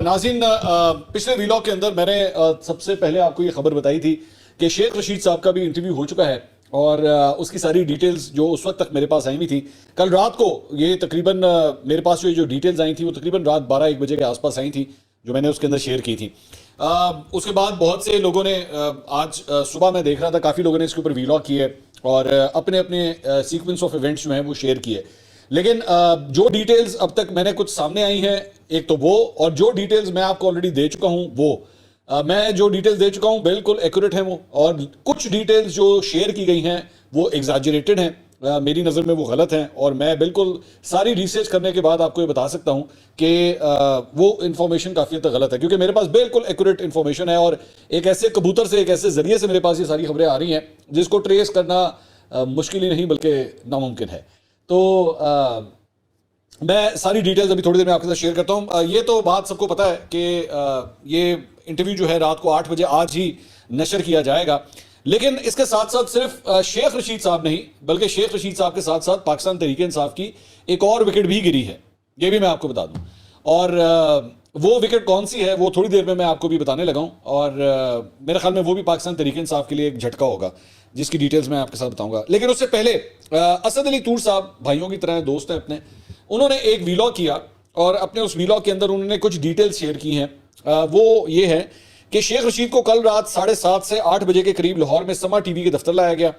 ناظرین، پچھلے ویلاگ کے اندر میں نے سب سے پہلے آپ کو یہ خبر بتائی تھی کہ شیخ رشید صاحب کا بھی انٹرویو ہو چکا ہے اور اس کی ساری ڈیٹیلز جو اس وقت تک میرے پاس آئی ہوئی تھی، کل رات کو یہ تقریباً میرے پاس جو ڈیٹیلز آئی تھیں وہ تقریباً رات 12-1 بجے کے آس پاس آئی تھیں جو میں نے اس کے اندر شیئر کی تھی۔ اس کے بعد بہت سے لوگوں نے آج صبح میں دیکھ رہا تھا کافی لوگوں نے اس کے اوپر ویلاگ کیے اور اپنے اپنے سیکوینس آف ایونٹس جو ہیں وہ شیئر کیے، لیکن جو ڈیٹیلز اب تک میں نے کچھ سامنے آئی ہیں ایک تو وہ، اور جو ڈیٹیلز میں آپ کو آلریڈی دے چکا ہوں وہ میں جو ڈیٹیلز دے چکا ہوں بالکل ایکوریٹ ہیں وہ، اور کچھ ڈیٹیلز جو شیئر کی گئی ہیں وہ ایگزاجریٹڈ ہیں، میری نظر میں وہ غلط ہیں، اور میں بالکل ساری ریسرچ کرنے کے بعد آپ کو یہ بتا سکتا ہوں کہ وہ انفارمیشن کافی حد تک غلط ہے، کیونکہ میرے پاس بالکل ایکوریٹ انفارمیشن ہے اور ایک ایسے کبوتر سے ایک ایسے ذریعے سے میرے پاس یہ ساری خبریں آ رہی ہیں جس کو ٹریس کرنا مشکل ہی نہیں بلکہ ناممکن ہے۔ تو میں ساری ڈیٹیلز ابھی تھوڑی دیر میں آپ کے ساتھ شیئر کرتا ہوں۔ یہ تو بات سب کو پتہ ہے کہ یہ انٹرویو جو ہے رات کو 8 بجے آج ہی نشر کیا جائے گا، لیکن اس کے ساتھ ساتھ صرف شیخ رشید صاحب نہیں بلکہ شیخ رشید صاحب کے ساتھ ساتھ پاکستان تحریک انصاف کی ایک اور وکٹ بھی گری ہے، یہ بھی میں آپ کو بتا دوں، اور وہ وکٹ کون سی ہے وہ تھوڑی دیر میں آپ کو بھی بتانے لگا ہوں، اور میرے خیال میں وہ بھی پاکستان تحریک انصاف کے لیے ایک جھٹکا ہوگا جس کی ڈیٹیلز میں آپ کے ساتھ بتاؤں گا۔ لیکن اس سے پہلے اسد علی طور صاحب بھائیوں کی طرح دوست ہیں اپنے، انہوں نے ایک ویلاگ کیا اور اپنے اس ویلاگ کے اندر انہوں نے کچھ ڈیٹیلز شیئر کی ہیں۔ وہ یہ ہے کہ شیخ رشید کو کل رات 7:30 سے 8 بجے کے قریب لاہور میں سما ٹی وی کے دفتر لایا گیا۔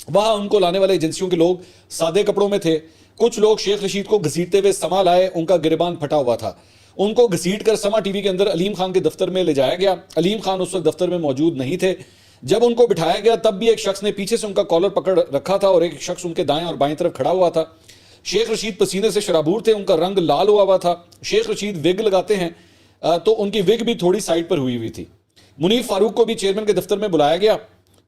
وہاں ان کو لانے والے ایجنسیوں کے لوگ سادے کپڑوں میں تھے، کچھ لوگ شیخ رشید کو گھسیٹتے ہوئے سما لائے، ان کا گریبان پھٹا ہوا تھا، ان کو گھسیٹ کر سما ٹی وی کے اندر علیم خان کے دفتر میں لے جایا گیا۔ علیم خان اس وقت دفتر میں موجود نہیں تھے، جب ان کو بٹھایا گیا تب بھی ایک شخص نے پیچھے سے ان کا کالر پکڑ رکھا تھا اور ایک شخص ان کے دائیں اور بائیں طرف کھڑا ہوا تھا۔ شیخ رشید پسینے سے شرابور تھے، ان کا رنگ لال ہوا تھا۔ شیخ رشید وگ لگاتے ہیں تو ان کی وگ بھی تھوڑی سائڈ پر ہوئی تھی۔ منیف فاروق کو بھی چیئرمین کے دفتر میں بلایا گیا،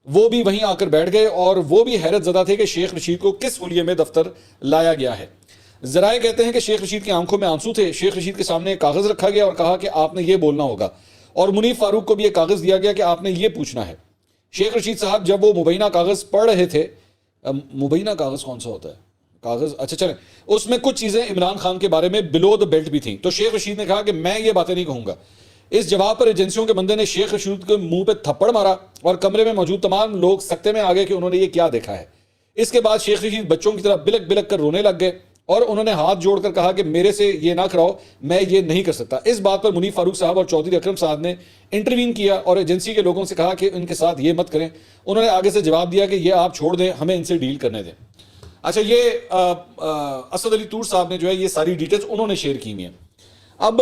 وہ بھی وہیں آ کر بیٹھ گئے اور وہ بھی حیرت زدہ تھے کہ شیخ رشید کو کس حلیے میں دفتر لایا گیا ہے۔ ذرائع کہتے ہیں کہ شیخ رشید کی آنکھوں میں آنسو تھے۔ شیخ رشید کے سامنے ایک کاغذ رکھا گیا اور کہا کہ آپ نے یہ بولنا ہوگا، اور منیف فاروق کو بھی ایک کاغذ دیا گیا کہ آپ نے یہ پوچھنا ہے۔ شیخ رشید صاحب جب وہ مبینہ کاغذ پڑھ رہے تھے، مبینہ کاغذ کون سا ہوتا ہے کاغذ، اچھا چلیں، اس میں کچھ چیزیں عمران خان کے بارے میں بلو دا بیلٹ بھی تھیں، تو شیخ رشید نے کہا کہ میں یہ باتیں نہیں کہوں گا۔ اس جواب پر ایجنسیوں کے بندے نے شیخ رشید کے منہ پہ تھپڑ مارا اور کمرے میں موجود تمام لوگ سکتے میں آ گئے کہ انہوں نے یہ کیا دیکھا ہے۔ اس کے بعد شیخ رشید بچوں کی طرح بلک بلک کر رونے لگ گئے اور انہوں نے ہاتھ جوڑ کر کہا کہ میرے سے یہ نہ کراؤ، میں یہ نہیں کر سکتا۔ اس بات پر منیف فاروق صاحب اور چودھری اکرم صاحب نے انٹروین کیا اور ایجنسی کے لوگوں سے کہا کہ ان کے ساتھ یہ مت کریں۔ انہوں نے آگے سے جواب دیا کہ یہ آپ چھوڑ دیں، ہمیں ان سے ڈیل کرنے دیں۔ اچھا، یہ اسد علی طور صاحب نے جو ہے یہ ساری ڈیٹیلز انہوں نے شیئر کی ہوئی ہیں۔ اب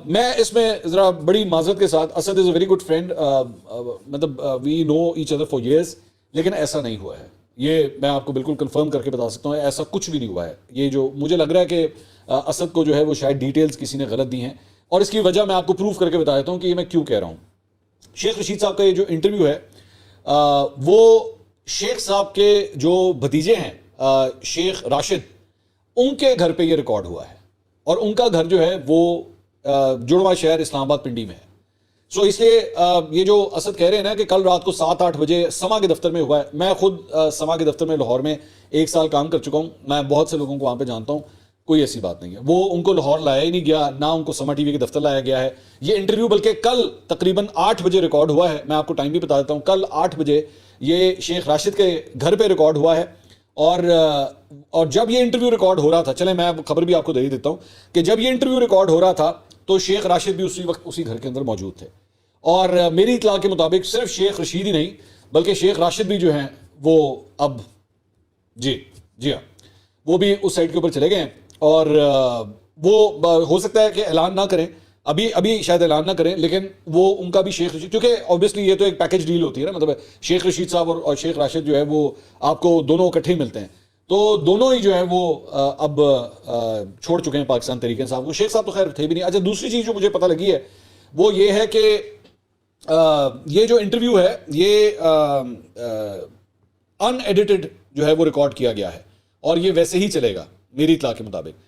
میں اس میں ذرا بڑی معذرت کے ساتھ، اسد از اے ویری گڈ فرینڈ، مطلب وی نو ایچ ادر فار ایئرس، لیکن ایسا نہیں ہوا ہے، یہ میں آپ کو بالکل کنفرم کر کے بتا سکتا ہوں، ایسا کچھ بھی نہیں ہوا ہے۔ یہ جو مجھے لگ رہا ہے کہ اسد کو جو ہے وہ شاید ڈیٹیلز کسی نے غلط دی ہیں، اور اس کی وجہ میں آپ کو پروف کر کے بتا دیتا ہوں کہ یہ میں کیوں کہہ رہا ہوں۔ شیخ رشید صاحب کا یہ جو انٹرویو ہے وہ شیخ صاحب کے جو بھتیجے ہیں شیخ راشد، ان کے گھر پہ یہ ریکارڈ ہوا ہے، اور ان کا گھر جو ہے وہ جڑواں شہر اسلام آباد پنڈی میں ہے۔ سو اس لیے یہ جو اسد کہہ رہے ہیں نا کہ کل رات کو 7-8 بجے سما کے دفتر میں ہوا ہے، میں خود سما کے دفتر میں لاہور میں 1 سال کام کر چکا ہوں، میں بہت سے لوگوں کو وہاں پہ جانتا ہوں، کوئی ایسی بات نہیں ہے۔ وہ ان کو لاہور لایا ہی نہیں گیا، نہ ان کو سما ٹی وی کے دفتر لایا گیا ہے۔ یہ انٹرویو بلکہ کل تقریباً 8 بجے ریکارڈ ہوا ہے، میں آپ کو ٹائم بھی بتا دیتا ہوں، کل 8 بجے یہ شیخ راشد کے گھر پہ ریکارڈ ہوا ہے، اور جب یہ انٹرویو ریکارڈ ہو رہا تھا، چلیں میں خبر بھی آپ کو دے ہی دیتا ہوں کہ جب یہ انٹرویو ریکارڈ ہو رہا تھا تو شیخ راشد بھی اسی وقت اسی گھر کے اندر موجود تھے، اور میری اطلاع کے مطابق صرف شیخ رشید ہی نہیں بلکہ شیخ راشد بھی جو ہیں وہ اب جی ہاں وہ بھی اس سائٹ کے اوپر چلے گئے ہیں، اور وہ ہو سکتا ہے کہ اعلان نہ کریں، ابھی شاید اعلان نہ کریں، لیکن وہ ان کا بھی شیخ رشید، کیونکہ اوبیسلی یہ تو ایک پیکج ڈیل ہوتی ہے نا، مطلب شیخ رشید صاحب اور شیخ راشد جو ہے وہ آپ کو دونوں اکٹھے ہی ملتے ہیں، تو دونوں ہی جو ہے وہ اب چھوڑ چکے ہیں پاکستان تحریک انصاف کو۔ شیخ صاحب تو خیر تھے بھی نہیں۔ اچھا، دوسری چیز جو مجھے پتہ لگی ہے وہ یہ ہے کہ یہ جو انٹرویو ہے یہ ان ایڈیٹڈ جو ہے وہ ریکارڈ کیا گیا ہے، اور یہ ویسے ہی چلے گا میری اطلاع کے مطابق۔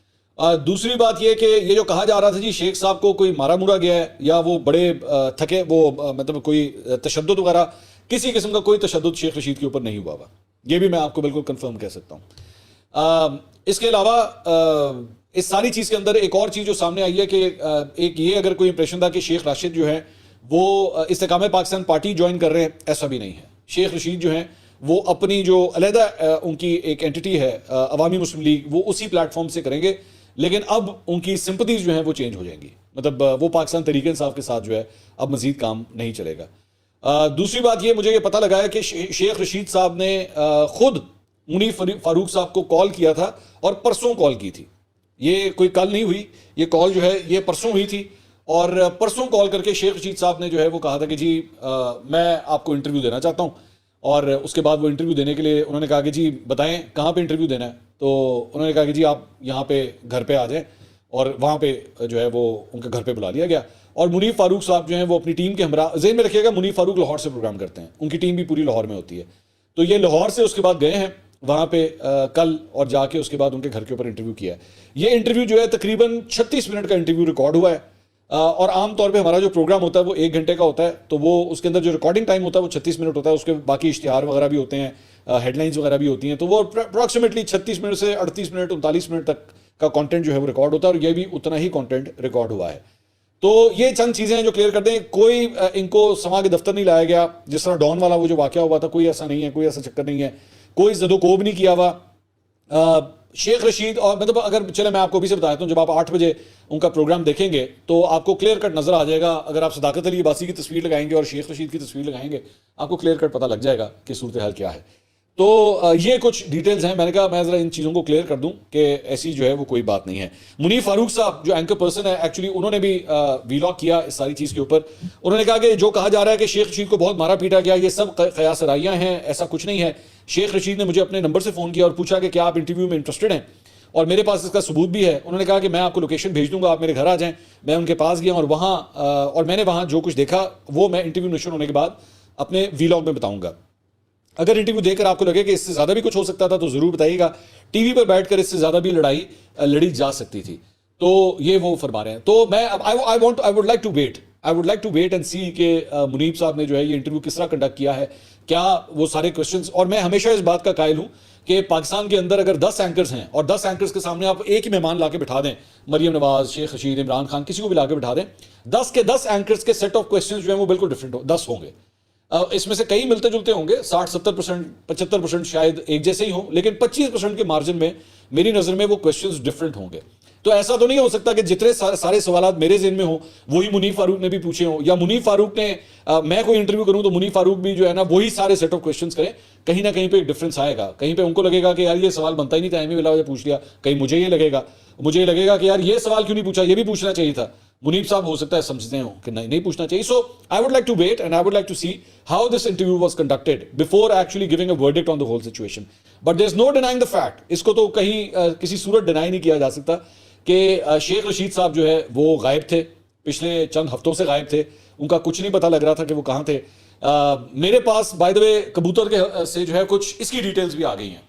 دوسری بات یہ کہ یہ جو کہا جا رہا تھا جی شیخ صاحب کو کوئی مارا مورا گیا ہے یا وہ بڑے تھکے، وہ مطلب کوئی تشدد وغیرہ، کسی قسم کا کوئی تشدد شیخ رشید کے اوپر نہیں ہوا، یہ بھی میں آپ کو بالکل کنفرم کہہ سکتا ہوں۔ اس کے علاوہ اس ساری چیز کے اندر ایک اور چیز جو سامنے آئی ہے کہ ایک یہ اگر کوئی امپریشن تھا کہ شیخ راشد جو ہے وہ استحکام پاکستان پارٹی جوائن کر رہے ہیں، ایسا بھی نہیں ہے. شیخ رشید جو ہیں وہ اپنی جو علیحدہ ان کی ایک اینٹی ہے عوامی مسلم لیگ، وہ اسی پلیٹ فارم سے کریں گے، لیکن اب ان کی سمپتیز جو ہیں وہ چینج ہو جائیں گی. مطلب وہ پاکستان تحریک انصاف کے ساتھ جو ہے اب مزید کام نہیں چلے گا. دوسری بات یہ مجھے یہ پتہ لگا ہے کہ شیخ رشید صاحب نے خود منیف فاروق صاحب کو کال کیا تھا اور پرسوں کال کی تھی. یہ کوئی کل نہیں ہوئی، یہ کال جو ہے یہ پرسوں ہوئی تھی، اور پرسوں کال کر کے شیخ رشید صاحب نے جو ہے وہ کہا تھا کہ جی میں آپ کو انٹرویو دینا چاہتا ہوں. اور اس کے بعد وہ انٹرویو دینے کے لیے انہوں نے کہا کہ جی بتائیں کہاں پہ انٹرویو دینا ہے. تو انہوں نے کہا کہ جی آپ یہاں پہ گھر پہ آ جائیں، اور وہاں پہ جو ہے وہ ان کے گھر پہ بلا لیا گیا. اور منیف فاروق صاحب جو ہیں وہ اپنی ٹیم کے ہمراہ، ذہن میں رکھیے گا منیف فاروق لاہور سے پروگرام کرتے ہیں، ان کی ٹیم بھی پوری لاہور میں ہوتی ہے. تو یہ لاہور سے اس کے بعد گئے ہیں وہاں پہ کل، اور جا کے اس کے بعد ان کے گھر کے اوپر انٹرویو کیا ہے. یہ انٹرویو جو ہے تقریباً 36 منٹ کا انٹرویو ریکارڈ ہوا ہے، اور عام طور پہ ہمارا جو پروگرام ہوتا ہے وہ 1 گھنٹے کا ہوتا ہے، تو وہ اس کے اندر جو ریکارڈنگ ٹائم ہوتا ہے وہ 36 منٹ ہوتا ہے. اس کے باقی اشتہار وغیرہ بھی ہوتے ہیں، ہیڈ لائنز وغیرہ بھی ہوتی ہیں، تو وہ اپروکسیمیٹلی 36 منٹ سے 38 منٹ 39 منٹ تک کا کانٹینٹ جو ہے وہ ریکارڈ ہوتا ہے، اور یہ بھی اتنا ہی کانٹینٹ ریکارڈ ہوا ہے. تو یہ چند چیزیں ہیں جو کلیئر کر دیں. کوئی ان کو سما کے دفتر نہیں لایا گیا، جس طرح ڈان والا وہ جو واقعہ ہوا تھا، کوئی ایسا نہیں ہے، کوئی ایسا چکر نہیں ہے، کوئی زد و کوب نہیں کیا ہوا. شیخ رشید، اور مطلب اگر چلے میں آپ کو ابھی سے بتاتا ہوں، جب آپ 8 بجے ان کا پروگرام دیکھیں گے تو آپ کو کلیئر کٹ نظر آ جائے گا. اگر آپ صداقت علی عباسی کی تصویر لگائیں گے اور شیخ رشید کی تصویر لگائیں گے، آپ کو کلیئر کٹ پتہ لگ جائے گا کہ صورتحال کیا ہے. تو یہ کچھ ڈیٹیلز ہیں. میں نے کہا میں ذرا ان چیزوں کو کلیئر کر دوں کہ ایسی جو ہے وہ کوئی بات نہیں ہے. منیف فاروق صاحب جو اینکر پرسن ہے، ایکچولی انہوں نے بھی ویلاگ کیا اس ساری چیز کے اوپر. انہوں نے کہا کہ جو کہا جا رہا ہے کہ شیخ رشید کو بہت مارا پیٹا گیا، یہ سب قیاس رائیاں ہیں، ایسا کچھ نہیں ہے. شیخ رشید نے مجھے اپنے نمبر سے فون کیا اور پوچھا کہ کیا آپ انٹرویو میں انٹرسٹڈ ہیں، اور میرے پاس اس کا ثبوت بھی ہے. انہوں نے کہا کہ میں آپ کو لوکیشن بھیج دوں گا، آپ میرے گھر آ جائیں. میں ان کے پاس گیا اور وہاں اور میں نے وہاں جو کچھ دیکھا وہ میں انٹرویو نشر ہونے کے بعد اپنے ویلاگ میں بتاؤں گا. اگر انٹرویو دیکھ کر آپ کو لگے کہ اس سے زیادہ بھی کچھ ہو سکتا تھا تو ضرور بتائیے گا. ٹی وی پر بیٹھ کر اس سے زیادہ بھی لڑائی لڑی جا سکتی تھی. تو یہ وہ فرما رہے ہیں. تو میں I would like to wait and see کہ منیب صاحب نے جو ہے یہ انٹرویو کس طرح کنڈکٹ کیا ہے، کیا وہ سارے کوسچنز. اور میں ہمیشہ اس بات کا قائل ہوں کہ پاکستان کے اندر اگر 10 اینکرز ہیں اور 10 اینکرز کے سامنے آپ ایک ہی مہمان لا کے بٹھا دیں، مریم نواز، شیخ رشید، عمران خان، کسی کو بھی لا کے بٹھا دیں، 10 کے 10 اینکرز کے سیٹ آف کوسچنز جو ہیں وہ بالکل ڈفرینٹ 10 ہوں گے. اس میں سے کئی ملتے جلتے ہوں گے، 60-70%، 75% شاید ایک جیسے ہی ہوں، لیکن 25% کے مارجن میں میری نظر میں وہ کوسچنز ڈفرینٹ ہوں گے. تو ایسا تو نہیں ہو سکتا کہ جتنے سارے سوالات میرے ذہن میں ہوں وہی منیف فاروق نے بھی پوچھے ہوں، یا منیف فاروق نے میں کوئی انٹرویو کروں تو منیف فاروق بھی جو ہے نا وہی سارے سیٹ آف کوسچنز کریں. کہیں نہ کہیں پہ ایک ڈفرینس آئے گا. کہیں پہ ان کو لگے گا کہ یار یہ سوال بنتا ہی نہیں تھا، ایم بلا وجہ پوچھ لیا. کہیں مجھے یہ لگے گا کہ یار یہ سوال کیوں نہیں پوچھا، یہ بھی پوچھنا چاہیے تھا. منیب صاحب ہو سکتا ہے سمجھتے ہوں کہ نہیں پوچھنا چاہیے. So I would like to wait and I would like to see how this interview was conducted before actually giving a verdict on the whole situation. But there is no denying the fact, اس کو تو کہیں کسی صورت deny نہیں کیا جا سکتا کہ شیخ رشید صاحب جو ہے وہ غائب تھے، پچھلے چند ہفتوں سے غائب تھے. ان کا کچھ نہیں پتہ لگ رہا تھا کہ وہ کہاں تھے. میرے پاس بائی دا وے کبوتر کے سے جو ہے کچھ اس کی ڈیٹیلز بھی آ گئی ہیں،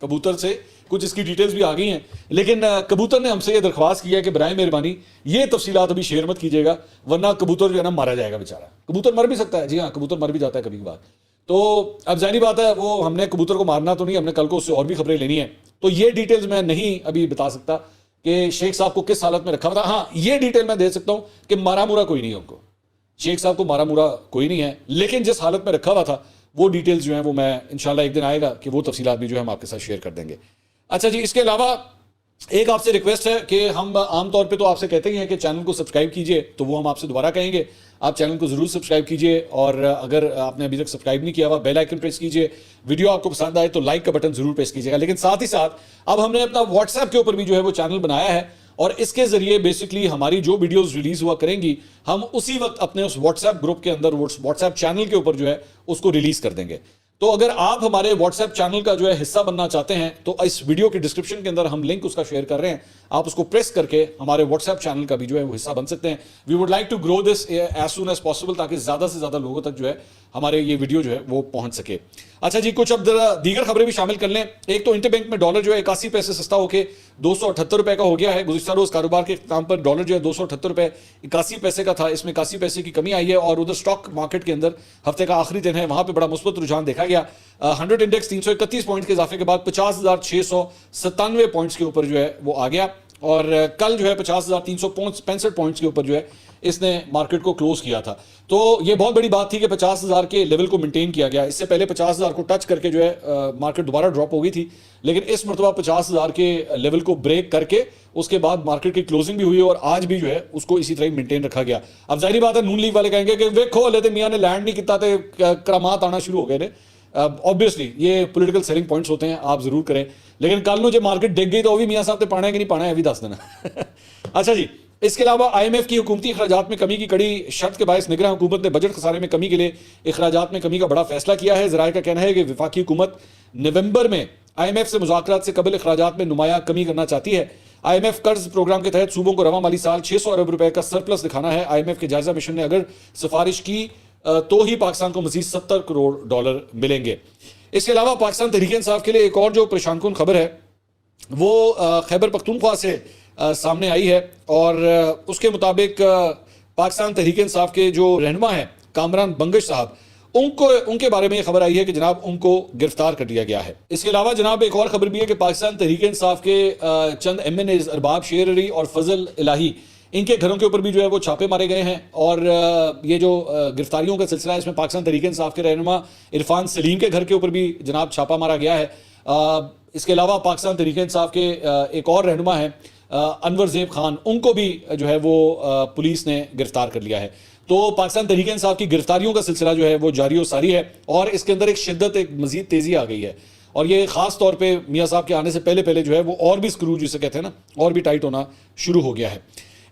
کبوتر سے کچھ اس کی ڈیٹیلز بھی آ گئی ہیں. لیکن کبوتر نے ہم سے یہ درخواست کی ہے کہ برائے مہربانی یہ تفصیلات ابھی شیئر مت کیجیے گا، ورنہ کبوتر جو ہے نا مارا جائے گا بیچارہ. کبوتر مر بھی سکتا ہے، جی ہاں کبوتر مر بھی جاتا ہے کبھی کبھار. تو اب ظاہری بات ہے وہ ہم نے کبوتر کو مارنا تو نہیں، ہم نے کل کو اس سے اور بھی خبریں لینی ہیں. تو یہ ڈیٹیلز میں نہیں ابھی بتا سکتا کہ شیخ صاحب کو کس حالت میں رکھا ہوا تھا. ہاں یہ ڈیٹیل میں دے سکتا ہوں کہ مارا مورا کوئی نہیں ہے ان کو، شیخ صاحب کو مارا مورا کوئی نہیں ہے، لیکن جس حالت میں رکھا ہوا تھا وہ ڈیٹیلز جو ہیں وہ میں انشاءاللہ ایک دن آئے گا کہ وہ تفصیلات بھی جو ہے ہم آپ کے ساتھ شیئر کر دیں گے. اچھا جی، اس کے علاوہ ایک آپ سے ریکویسٹ ہے کہ ہم عام طور پہ تو آپ سے کہتے ہی ہیں کہ چینل کو سبسکرائب کیجئے، تو وہ ہم آپ سے دوبارہ کہیں گے آپ چینل کو ضرور سبسکرائب کیجئے، اور اگر آپ نے ابھی تک سبسکرائب نہیں کیا ہوا بیل آئیکن پریس کیجئے. ویڈیو آپ کو پسند آئے تو لائک کا بٹن ضرور پریس کیجئے گا. لیکن ساتھ ہی ساتھ اب ہم نے اپنا واٹس ایپ کے اوپر بھی جو ہے وہ چینل بنایا ہے، اور اس کے ذریعے بیسکلی ہماری جو ویڈیوز ریلیز ہوا کریں گی ہم اسی وقت اپنے اس واٹس ایپ گروپ کے اندر واٹس ایپ چینل کے اوپر جو ہے اس کو ریلیز کر دیں گے. تو اگر آپ ہمارے واٹس ایپ چینل کا جو ہے حصہ بننا چاہتے ہیں تو اس ویڈیو کے ڈسکرپشن کے اندر ہم لنک اس کا شیئر کر رہے ہیں، آپ اس کو پریس کر کے ہمارے واٹس ایپ چینل کا بھی جو ہے وہ حصہ بن سکتے ہیں. We would like to grow this as soon as possible, تاکہ زیادہ سے زیادہ لوگوں تک جو ہے ہمارے یہ ویڈیو جو ہے وہ پہنچ سکے. اچھا جی، کچھ اب دیگر خبریں بھی شامل کر لیں. ایک تو انٹر بینک میں ڈالر جو ہے 81 پیسے سستا ہو کے 278 روپے کا ہو گیا ہے. گزشتہ روز کاروبار کے اختتام پر ڈالر جو ہے 278 روپے 81 پیسے کا تھا، اس میں 81 پیسے کی کمی آئی ہے. اور ادھر اسٹاک مارکیٹ کے اندر ہفتے کا آخری دن ہے، وہاں پہ بڑا مثبت رجحان دیکھا گیا. 100 انڈیکس 331 پوائنٹ کے اضافے کے بعد 50,697 پوائنٹس کے اوپر جو ہے وہ آ گیا. اور کل جو ہے 50,365 پوائنٹس کے اوپر جو ہے اس نے مارکیٹ کو کلوز کیا تھا. تو یہ بہت بڑی بات تھی کہ 50,000 کے لیول کو مینٹین کیا گیا. اس سے پہلے 50,000 کو ٹچ کر کے جو ہے مارکیٹ دوبارہ ڈراپ ہو گئی تھی, لیکن اس مرتبہ 50,000 کے لیول کو بریک کر کے اس کے بعد مارکیٹ کی کلوزنگ بھی ہوئی اور آج بھی جو ہے اس کو اسی طرح مینٹین رکھا گیا. اب ظاہری بات ہے نون لیگ والے کہیں گے کہ ویکھو ہلے تے میاں نے لینڈ نہیں کیتا تے کرامات آنا شروع ہو گئے نے. آبویسلی یہ پولیٹیکل سیلنگ پوائنٹس ہوتے ہیں, آپ ضرور کریں, لیکن کل نو جو مارکیٹ ڈگ گئی تو وہ بھی میاں صاحب تے پانا ہے کہ نہیں پانا ہے, بھی دس دینا. اچھا جی, اس کے علاوہ آئی ایم ایف کی حکومتی اخراجات میں کمی کی کڑی شرط کے باعث نگراں حکومت نے بجٹ خسارے میں کمی کے لیے اخراجات میں کمی کا بڑا فیصلہ کیا ہے. ذرائع کا کہنا ہے کہ وفاقی حکومت نومبر میں آئی ایم ایف سے مذاکرات سے قبل اخراجات میں نمایاں کمی کرنا چاہتی ہے. آئی ایم ایف قرض پروگرام کے تحت صوبوں کو رواں مالی سال 600 ارب روپے کا سرپلس دکھانا ہے. آئی ایم ایف کے جائزہ مشن نے اگر سفارش کی تو ہی پاکستان کو مزید $70 کروڑ ملیں گے. اس کے علاوہ پاکستان تحریک انصاف کے لیے ایک اور جو پریشان کن خبر ہے وہ خیبر پختونخوا سے سامنے آئی ہے, اور اس کے مطابق پاکستان تحریک انصاف کے جو رہنما ہیں کامران بنگش صاحب, ان کے بارے میں یہ خبر آئی ہے کہ جناب ان کو گرفتار کر لیا گیا ہے. اس کے علاوہ جناب ایک اور خبر بھی ہے کہ پاکستان تحریک انصاف کے چند ایم این ایز ارباب شیر علی اور فضل الہی, ان کے گھروں کے اوپر بھی جو ہے وہ چھاپے مارے گئے ہیں, اور یہ جو گرفتاریوں کا سلسلہ ہے اس میں پاکستان تحریک انصاف کے رہنما عرفان سلیم کے گھر کے اوپر بھی جناب چھاپا مارا گیا ہے. اس کے علاوہ پاکستان تحریک انصاف کے ایک اور رہنما ہیں انور زیب خان, ان کو بھی جو ہے وہ پولیس نے گرفتار کر لیا ہے. تو پاکستان تحریک انصاف کی گرفتاریوں کا سلسلہ جو ہے وہ جاری و ساری ہے, اور اس کے اندر ایک شدت, ایک مزید تیزی آ گئی ہے, اور یہ خاص طور پہ میاں صاحب کے آنے سے پہلے جو ہے وہ اور بھی اسکرو جسے کہتے ہیں نا, اور بھی ٹائٹ ہونا شروع ہو گیا ہے.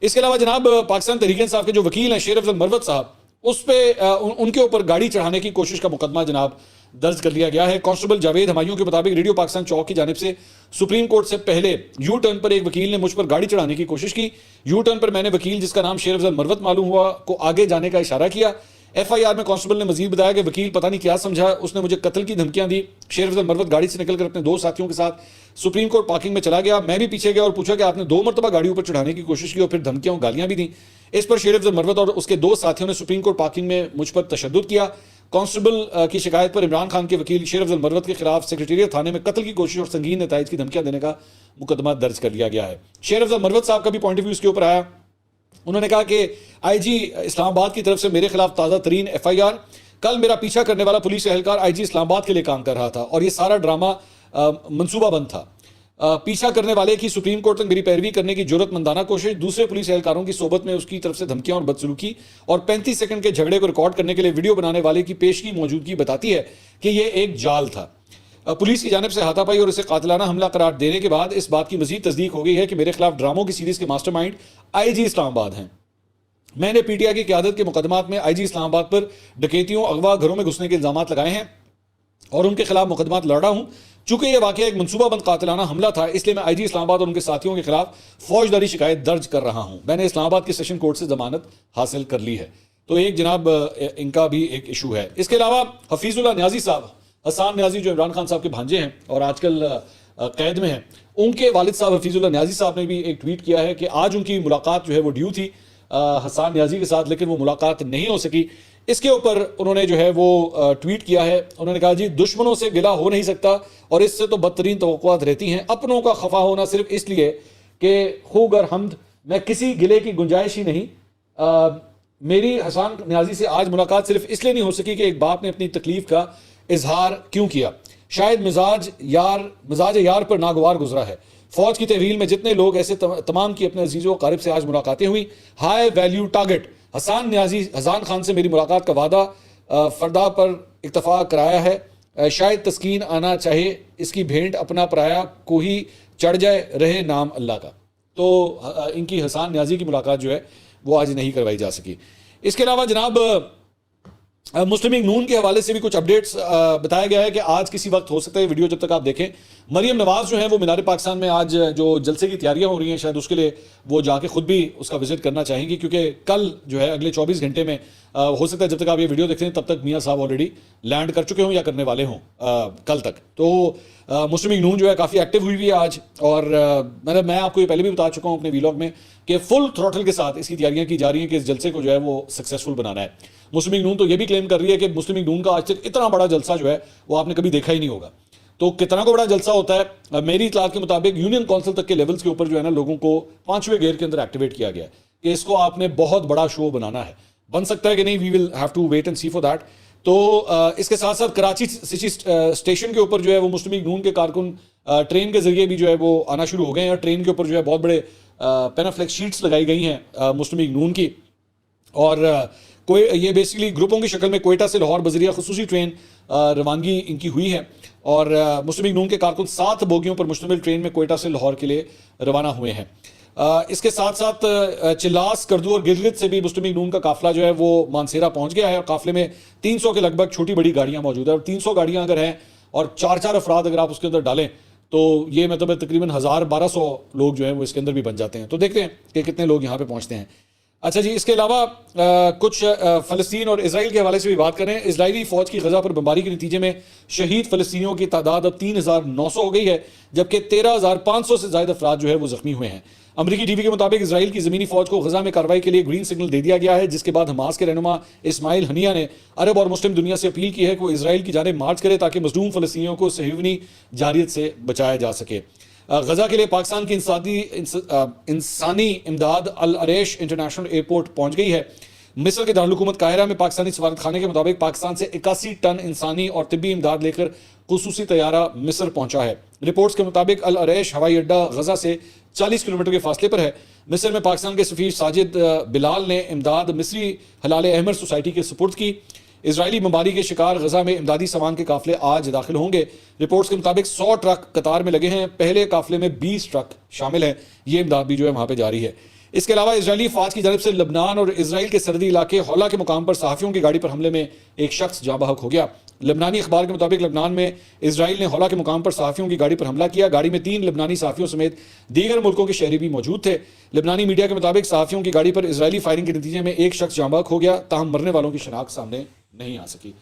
اس کے علاوہ جناب پاکستان تحریک انصاف کے جو وکیل ہیں شیر افضل مروت صاحب, اس پہ ان کے اوپر گاڑی چڑھانے کی کوشش کا مقدمہ جناب درج کر لیا گیا ہے. کانسٹیبل جاوید ہمایوں کے مطابق ریڈیو پاکستان چوک کی جانب سے سپریم کورٹ سے پہلے یو ٹرن پر ایک وکیل نے مجھ پر گاڑی چڑھانے کی کوشش کی. یو ٹرن پر میں نے وکیل, جس کا نام شیر افضل مروت معلوم ہوا, کو آگے جانے کا اشارہ کیا. ایف آئی آر میں کانسٹیبل نے مزید بتایا کہ وکیل پتہ نہیں کیا سمجھا, اس نے مجھے قتل کی دھمکیاں دی. شیر افضل مروت گاڑی سے نکل کر اپنے 2 ساتھیوں کے ساتھ سپریم کورٹ پارکنگ میں چلا گیا. میں بھی پیچھے گیا اور پوچھا کہ آپ نے 2 مرتبہ گاڑی اوپر چڑھانے کی کوشش کی اور پھر دھمکیاں اور گالیاں بھی دیں. اس پر شیر افضل مروت اور اس کے 2 ساتھیوں نے سپریم کورٹ پارکنگ میں مجھ پر تشدد کیا. کانسٹیبل کی شکایت پر عمران خان کے وکیل شیر افضل مروت کے خلاف سیکریٹریٹ تھانے میں قتل کی کوشش اور سنگین نتائج کی دھمکیاں دینے کا مقدمہ درج کر لیا گیا ہے. شیر افضل مروت صاحب کا بھی پوائنٹ آف ویو اس کے اوپر آیا. انہوں نے کہا کہ آئی جی اسلام آباد کی طرف سے میرے خلاف تازہ ترین ایف آئی آر, کل میرا پیچھا کرنے والا پولیس اہلکار آئی جی اسلام آباد کے لیے کام کر رہا تھا اور یہ سارا ڈرامہ منصوبہ بند تھا. پیچھا کرنے والے کی سپریم کورٹ تک میری پیروی کرنے کی جرت مندانہ کوشش, دوسرے پولیس اہلکاروں کی صحبت میں اس کی طرف سے دھمکیاں اور بدسلوکی, اور 35 سیکنڈ کے جھگڑے کو ریکارڈ کرنے کے لیے ویڈیو بنانے والے کی پیشگی موجودگی بتاتی ہے کہ یہ ایک جال تھا. پولیس کی جانب سے ہاتھا پائی اور اسے قاتلانہ حملہ قرار دینے کے بعد اس بات کی مزید تصدیق ہو گئی ہے کہ میرے خلاف ڈراموں کی سیریز کے ماسٹر مائنڈ آئی جی اسلام آباد ہیں. میں نے پی ٹی آئی کی قیادت کے مقدمات میں آئی جی اسلام آباد پر ڈکیتیوں, اغوا, گھروں میں گھسنے کے الزامات لگائے ہیں اور ان کے خلاف مقدمات لڑ رہا ہوں. چونکہ یہ واقعہ ایک منصوبہ بند قاتلانہ حملہ تھا, اس لیے میں آئی جی اسلام آباد اور ان کے ساتھیوں کے خلاف فوجداری شکایت درج کر رہا ہوں. میں نے اسلام آباد کے سیشن کورٹ سے ضمانت حاصل کر لی ہے. تو ایک جناب ان کا بھی ایک ایشو ہے. اس کے علاوہ حفیظ اللہ نیازی صاحب, حسان نیازی جو عمران خان صاحب کے بھانجے ہیں اور آج کل قید میں ہیں, ان کے والد صاحب حفیظ اللہ نیازی صاحب نے بھی ایک ٹویٹ کیا ہے کہ آج ان کی ملاقات جو ہے وہ ڈیو تھی حسان نیازی کے ساتھ, لیکن وہ ملاقات نہیں ہو سکی. اس کے اوپر انہوں نے جو ہے وہ ٹویٹ کیا ہے. انہوں نے کہا جی دشمنوں سے گلہ ہو نہیں سکتا اور اس سے تو بدترین توقعات رہتی ہیں. اپنوں کا خفا ہونا صرف اس لیے کہ خوگ اور حمد, میں کسی گلے کی گنجائش ہی نہیں. میری حسان نیازی سے آج ملاقات صرف اس لیے نہیں ہو سکی کہ ایک باپ نے اپنی تکلیف کا اظہار کیوں کیا. شاید مزاج یار پر ناگوار گزرا ہے. فوج کی تحویل میں جتنے لوگ ایسے تمام کی اپنے عزیزوں و قارب سے آج ملاقاتیں ہوئی. ہائی ویلیو ٹارگٹ حسان نیازی, حسان خان سے میری ملاقات کا وعدہ فردا پر اکتفا کرایا ہے. شاید تسکین آنا چاہے, اس کی بھینٹ اپنا پرایا کو ہی چڑھ جائے, رہے نام اللہ کا. تو ان کی حسان نیازی کی ملاقات جو ہے وہ آج نہیں کروائی جا سکی. اس کے علاوہ جناب مسلم لیگ نون کے حوالے سے بھی کچھ اپڈیٹس بتایا گیا ہے کہ آج کسی وقت ہو سکتا ہے ویڈیو جب تک آپ دیکھیں. مریم نواز جو ہیں وہ مینار پاکستان میں آج جو جلسے کی تیاریاں ہو رہی ہیں, شاید اس کے لیے وہ جا کے خود بھی اس کا وزٹ کرنا چاہیں گی, کیونکہ کل جو ہے اگلے 24 گھنٹے میں ہو سکتا ہے جب تک آپ یہ ویڈیو دیکھتے ہیں تب تک میاں صاحب آلریڈی لینڈ کر چکے ہوں یا کرنے والے ہوں کل تک. تو مسلم لیگ نون جو ہے کافی ایکٹیو ہوئی ہوئی ہے آج, اور میں آپ کو یہ پہلے بھی بتا چکا ہوں اپنے ویلاگ میں کہ فل تھروٹل کے ساتھ اس کی تیاریاں کی جا رہی ہیں کہ اس جلسے کو جو ہے وہ سکسیسفل بنانا ہے. مسلم لیگ نون تو یہ بھی کلیم کر رہی ہے کہ مسلم لیگ نون کا آج تک اتنا بڑا جلسہ جو ہے وہ آپ نے کبھی دیکھا ہی نہیں ہوگا. تو کتنا کو بڑا جلسہ ہوتا ہے. میری اطلاعات کے مطابق یونین کونسل تک کے لیولز کے اوپر جو ہے نا لوگوں کو 5ویں گیئر کے اندر ایکٹیویٹ کیا گیا ہے کہ اس کو آپ نے بہت بڑا شو بنانا ہے. بن سکتا ہے کہ نہیں, we will have to wait and see for that. تو اس کے ساتھ ساتھ کراچی سٹی اسٹیشن کے اوپر جو ہے وہ مسلم لیگ نون کے کارکن ٹرین کے ذریعے بھی جو ہے وہ آنا شروع ہو گئے ہیں, اور ٹرین کے اوپر جو ہے بہت بڑے پینافلیکس شیٹس لگائی گئی ہیں مسلم لیگ نون کی. اور یہ بیسکلی گروپوں کی شکل میں کوئٹہ سے لاہور بذریعہ خصوصی ٹرین روانگی ان کی ہوئی ہے, اور مسلم لیگ نون کے کارکن 7 بوگیوں پر مشتمل ٹرین میں کوئٹہ سے لاہور کے لیے روانہ ہوئے ہیں. اس کے ساتھ ساتھ چلاس, کردو اور گلگت سے بھی مسلم لیگ نون کا قافلہ جو ہے وہ مانسیرا پہنچ گیا ہے, اور قافلے میں 300 کے لگ بھگ چھوٹی بڑی گاڑیاں موجود ہیں. اور 300 گاڑیاں اگر ہیں اور 4 افراد اگر آپ اس کے اندر ڈالیں تو یہ مطلب تقریباً 1200 لوگ جو ہیں وہ اس کے اندر بھی بن جاتے ہیں. تو دیکھتے ہیں کہ کتنے لوگ یہاں پہ پہنچتے ہیں. اچھا جی, اس کے علاوہ کچھ فلسطین اور اسرائیل کے حوالے سے بھی بات کریں. اسرائیلی فوج کی غزہ پر بمباری کے نتیجے میں شہید فلسطینیوں کی تعداد اب 3900 ہو گئی ہے, جبکہ 13500 سے زائد افراد جو ہے وہ زخمی ہوئے ہیں. امریکی ٹی وی کے مطابق اسرائیل کی زمینی فوج کو غزہ میں کارروائی کے لیے گرین سگنل دے دیا گیا ہے, جس کے بعد حماس کے رہنما اسماعیل ہنیہ نے عرب اور مسلم دنیا سے اپیل کی ہے کہ وہ اسرائیل کی جانب مارچ کرے تاکہ مظلوم فلسطینیوں کو صہیونی جارحیت سے بچایا جا سکے. غزہ کے لیے پاکستان کی انسانی امداد العریش انٹرنیشنل ایئرپورٹ پہنچ گئی ہے. مصر کے دارالحکومت قاہرہ میں پاکستانی سفارت خانے کے مطابق پاکستان سے 81 ٹن انسانی اور طبی امداد لے کر خصوصی طیارہ مصر پہنچا ہے. رپورٹس کے مطابق العریش ہوائی اڈہ غزہ سے 40 کلومیٹر کے فاصلے پر ہے. مصر میں پاکستان کے سفیر ساجد بلال نے امداد مصری ہلال احمر سوسائٹی کے سپرد کی. اسرائیلی بمباری کے شکار غزہ میں امدادی سامان کے قافلے آج داخل ہوں گے. رپورٹس کے مطابق 100 ٹرک قطار میں لگے ہیں. پہلے قافلے میں 20 ٹرک شامل ہیں. یہ امداد بھی جو ہے وہاں پہ جاری ہے. اس کے علاوہ اسرائیلی فوج کی جانب سے لبنان اور اسرائیل کے سرحدی علاقے حولا کے مقام پر صحافیوں کی گاڑی پر حملے میں ایک شخص جاں بحق ہو گیا. لبنانی اخبار کے مطابق لبنان میں اسرائیل نے حولا کے مقام پر صحافیوں کی گاڑی پر حملہ کیا. گاڑی میں 3 لبنانی صحافیوں سمیت دیگر ملکوں کے شہری بھی موجود تھے. لبنانی میڈیا کے مطابق صحافیوں کی گاڑی پر اسرائیلی فائرنگ کے نتیجے میں ایک شخص جاں بحق ہو گیا, تاہم مرنے والوں کی شناخت سامنے نہیں آ سکی.